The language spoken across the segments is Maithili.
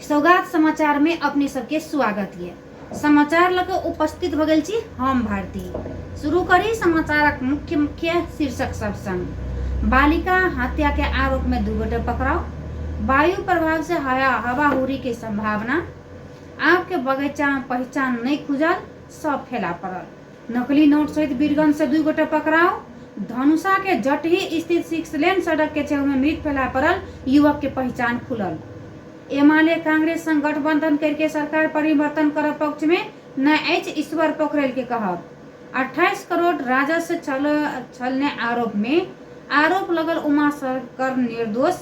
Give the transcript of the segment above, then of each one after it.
सौगात समाचार में अपने सबके स्वागत है। समाचार लगे उपस्थित भ गेल छी हम भारती। शुरू करी समाचारक मुख्य मुख्य शीर्षक सब संग। बालिका हत्या के आरोप में 2 गोटे पकड़ाओ। वायु प्रभाव से हवाहुरी के संभावना। आम के बगीचा में पहचान नहीं खुजल, सब फैला पड़ल। नकली नोट सहित बीरगंज से 2 गोटे पकड़ाओ। धनुषा के जटही स्थित 6 लेन सड़क के छेउ में मृत फैला पड़ल, युवक के पहचान खुलल। एमाले कांग्रेस संग गठबंधन करके सरकार परिवर्तन कर पक्ष में न ईश्वर पोखरेल के कहब। 28 करोड़ राजस्व छलने आरोप लगल उमा शंकर निर्दोष।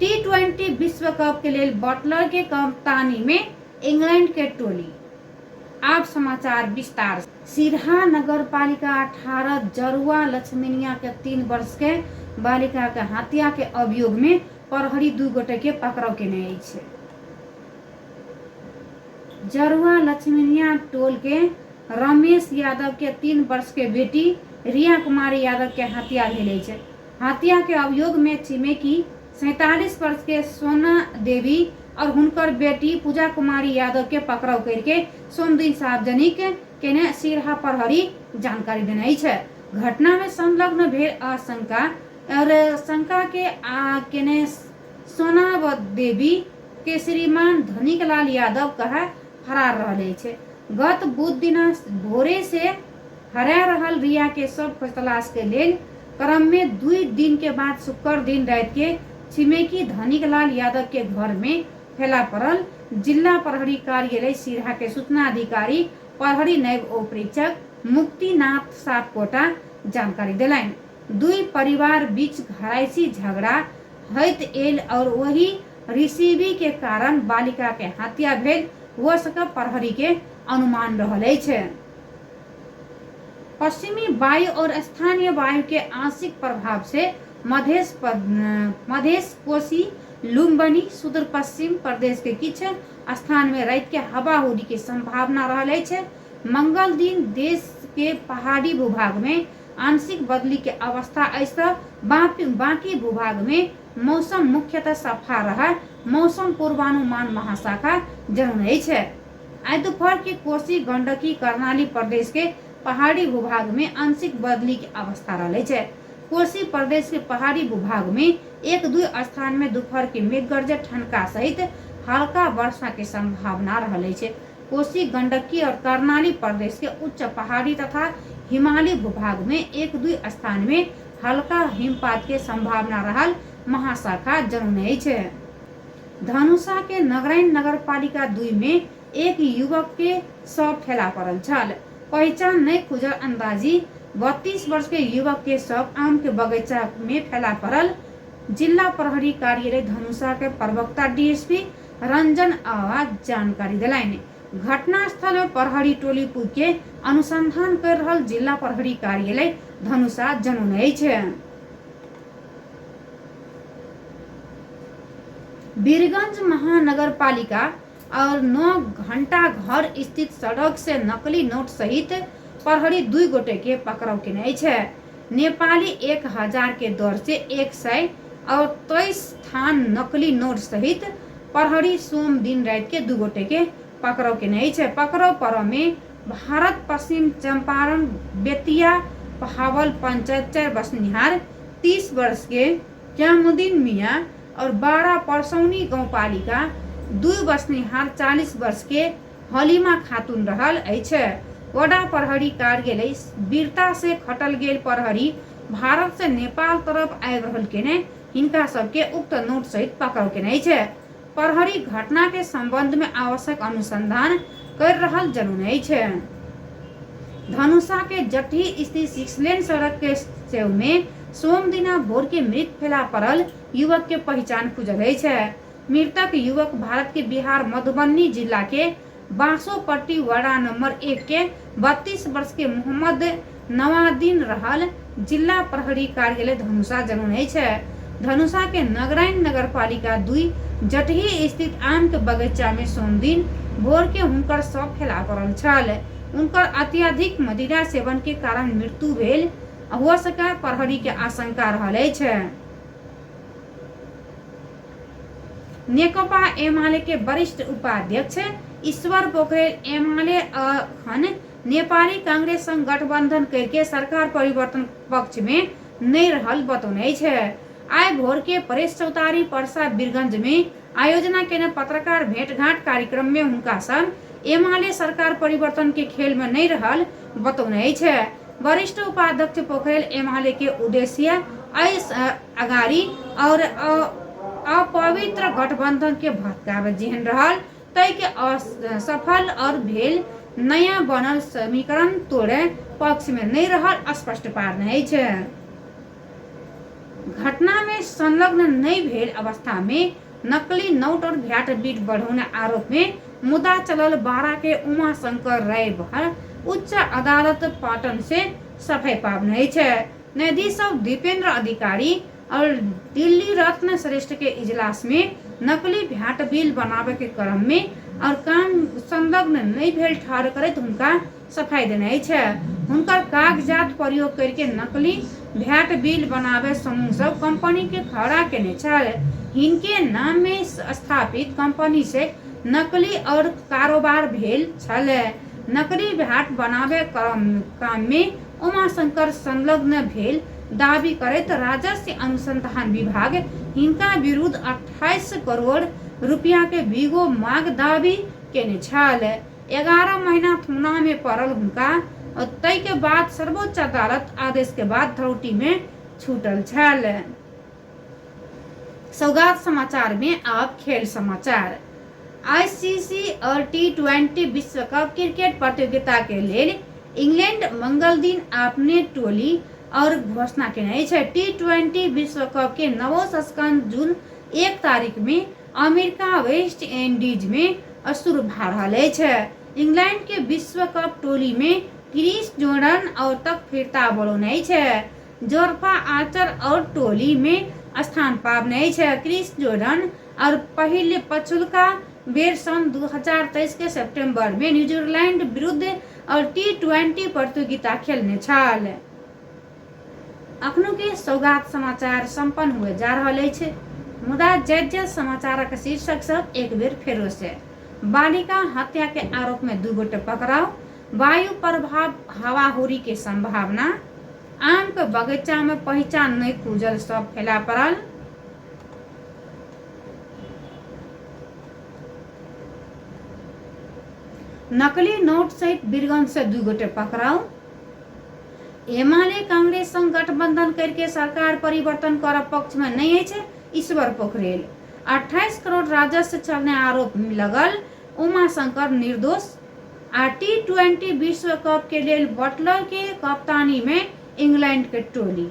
T20 विश्व कप के लिए बटलर के कप्तानी में इंग्लैंड के टोली। आप समाचार विस्तार। सिरहा नगर पालिका 18 जरुआ लक्ष्मीनिया के 3 वर्ष के बालिका के हत्या के अभियोग में प्रहरी 2 गोटे के पकड़ाव केने अछि। जरुआ लक्ष्मीनिया टोल के रमेश यादव के 3 वर्ष के बेटी रिया कुमारी यादव के हत्या भेल अछि। हत्या के अभियोग में छिमेकी 47 वर्ष के सोना देवी और हुनकर बेटी पूजा कुमारी यादव के पकड़ाव करके सोम दिन सार्वजनिक केने सिरहा प्रहरी जानकारी देने अछि। घटना में संलग्न भेल आशंका और शंका के केने सोना देवी के श्रीमान धनिकलाल यादव कहा फरार रहले छे। गत बुध दिना भोरे से हरा रहल रिया के सब तलाश के लेल क्रम में 2 दिन के बाद शुक्र दिन रात के छिमेकी धनिकलाल यादव के घर में फैला पड़ल। जिला प्रहरी कार्यालय सिरहा के सूचना अधिकारी प्रहरी नायब उपरीक्षक मुक्तिनाथ सापकोटा जानकारी दिलाइन। 2 परिवार बीच घरायसी झगड़ा हैत एल और वही रिसीवी के कारण बालिका के हत्या भेल वो सका प्रहरी के अनुमान रहले छे। पश्चिमी वायु और स्थानीय वायु के आंशिक प्रभाव से मध्य कोसी लुम्बिनी सुदूर पश्चिम प्रदेश के किछ स्थान में रात के हवाहुरी के संभावना रहले छे। मंगल दिन देश के पहाड़ी भूभाग में आंशिक बदली के अवस्था ऐसा बाकी भूभाग में मौसम मुख्यतः सफा रहा। मौसम पूर्वानुमान महाशाखा जनौने छे। आइ दोपहर के कोसी गंडकी कर्णाली प्रदेश के पहाड़ी भूभाग में आंशिक बदली की अवस्था रहले छे। कोसी प्रदेश के पहाड़ी भूभाग में 1-2 स्थान में दोपहर के मेघ गर्जन ठनका सहित हल्का वर्षा के संभावना रहले छे। कोसी गंडकी और कर्णाली प्रदेश के उच्च पहाड़ी तथा हिमालयी भूभाग में 1-2 स्थान में हल्का हिमपात के संभावना रहल महाशाखा जनौने छे। धनुषा के नगरायन नगर पालिका 2 में एक युवक के शव फैला पड़ल छल। पहचान नहीं खुजल अंदाजी 32 वर्ष के युवक के शव आम के बगीचा में फैला पड़ल। जिला प्रहरी कार्यालय धनुषा के प्रवक्ता डीएसपी रंजन आवाज जानकारी दिलाइन। घटना स्थल में प्रहरी टोली पुग के अनुसंधान कर रहल जिला प्रहरी कार्यालय धनुषा जनौने छे। बीरगंज महानगर पालिका और 9 घंटा घर स्थित सड़क से नकली नोट सहित प्रहरी 2 गोटे के पकड़ाव केने छे। नेपाली 1000 के दर से 123 थान नकली नोट सहित प्रहरी सोम दिन रात के 2 गोटे के पकड़ाव केने छे। पकड़ाव पर्व में भारत पश्चिम चंपारण बेतिया पहावल पंचायत 4 बसनिहार 30 वर्ष के क्यामुद्दीन मिया और 12 परसौनी गांव पालिका 2 बसनिहार 40 वर्ष के हलीमा खातून रहल अछि। वडा प्रहरी कार्यालय वीरता से खटल गेल प्रहरी भारत से नेपाल तरफ आबि रहल केने हिनका सबके उक्त नोट सहित पकड़ाव केने छै। प्रहरी घटना के संबंध में आवश्यक अनुसंधान कर रहल जनौने छै। धनुषा के जटही स्थित 6 लेन सड़क के छेउ में सोम दिना भोर के मृत फैला पड़ल युवक के पहचान खुजल छै। मृतक युवक भारत के बिहार मधुबनी जिला के बासोपट्टी वाड़ा नंबर 1 के 32 वर्ष के मोहम्मद नवाजुद्दीन रहल। जिला प्रहरी कार्यालय धनुषा जनौने छै। धनुषा के नगरायन नगर पालिका 2 जटही स्थित आम के बगीचा में सोम दिन भोर के हुनकर शव फैला पड़ल छल। उनकर अत्यधिक मदिरा सेवन के कारण मृत्यु भेल हो सका प्रहरी के आशंका रहल छै। नेकपा एमाले के वरिष्ठ उपाध्यक्ष ईश्वर पोखरेल एमाले खन नेपाली कांग्रेस संग गठबंधन करके सरकार परिवर्तन पक्ष में नहीं रहल बतौने छे। आय भोर के परेश चौतारी पर्सा वीरगंज में आयोजना के पत्रकार भेंटघाट कार्यक्रम में हुनका सब एमाले सरकार परिवर्तन के खेल में नहीं रहल बतौने छे। वरिष्ठ उपाध्यक्ष पोखरेल एमाले के उद्देश्य अगाड़ी और अपवित्र गठबंधन के भटकावे जेहन रहल तय के असफल और भेल नया बनल समीकरण तोड़े पक्ष में नहीं रहल स्पष्ट पार नहीं छे। घटना में संलग्न नहीं भेल अवस्था में नकली नोट और भ्याट बीट बढ़ाने आरोप में मुद्दा चलल बारा के उमा शंकर राय भर उच्च अदालत पाटन से सफाई पाव नहीं छे। न्यायाधीश दीपेंद्र अधिकारी और दिल्ली रत्न श्रेष्ठ के इजलास में नकली भ्याट बिल बनावे के क्रम में और काम संलग्न नहीं भेल ठार करत हुनका सफाई देने छे। हुनकर कागजात प्रयोग करके नकली भ्याट बिल बनावे समूह सब कंपनी के खड़ा केने छल। हिनके नाम में स्थापित कंपनी से नकली और कारोबार भेल छल। नकली भ्याट बनावे काम में उमाशंकर संलग्न भेल दावी करत राजस्व अनुसंधान विभाग हिनका विरुद्ध 28 करोड़ रुपया के बीगो मांग दावी केने छल। 11 महीना थुना में पड़ल हुनका और तय के बाद सर्वोच्च अदालत आदेश के बाद धरौटी में छूटल छल। सौगात समाचार में अब खेल समाचार। आईसीसी और T20 विश्व कप क्रिकेट प्रतियोगिता के लिए इंग्लैंड मंगल दिन अपने टोली और घोषणा केने छे। T20 विश्व कप के नवो संस्करण जून 1 तारीख में अमेरिका वेस्ट इंडीज में शुरू भा रहल छे। इंग्लैंड के विश्व कप टोली में क्रिस जोर्डन और तक फिरता बढ़ोने छे। जोरफा आर्चर और टोली में स्थान पावने छे। क्रिस जोर्डन और पहले पछुलका बेर सन 2023 के सितंबर में न्यूजीलैंड विरुद्ध और T20 प्रतियोगिता खेलने छल। अखनो के सौगात समाचार संपन्न हुए जा रहल छे। मुदा जज समाचारक शीर्षक सब एक बेर फेरो से। बालिका हत्या के आरोप में 2 गोटे पकड़ाव, वायु प्रभाव हवाहुरी के संभावना, आम के बगीचा में पहचान नहीं खुजल सब फैला पड़ल। नकली नोट सहित वीरगंज से 2 गोटे पकड़ाव। एमाले कांग्रेस संग गठबंधन करके सरकार परिवर्तन कर पक्ष में नहीं है ईश्वर पोखरेल। 28 करोड़ राजस्व चलने आरोप लगल उमाशंकर निर्दोष। T20 विश्व कप के लिए बटलर के कप्तानी में इंग्लैंड के टोली।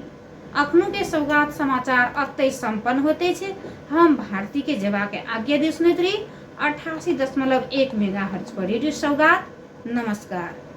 अखनू के सौगात समाचार अतः संपन्न होते छे। हम भारती के जवा के आज्ञा दी सुनत रही 88.1 मेगाहर्ट्ज पर रेडियो सौगात। नमस्कार।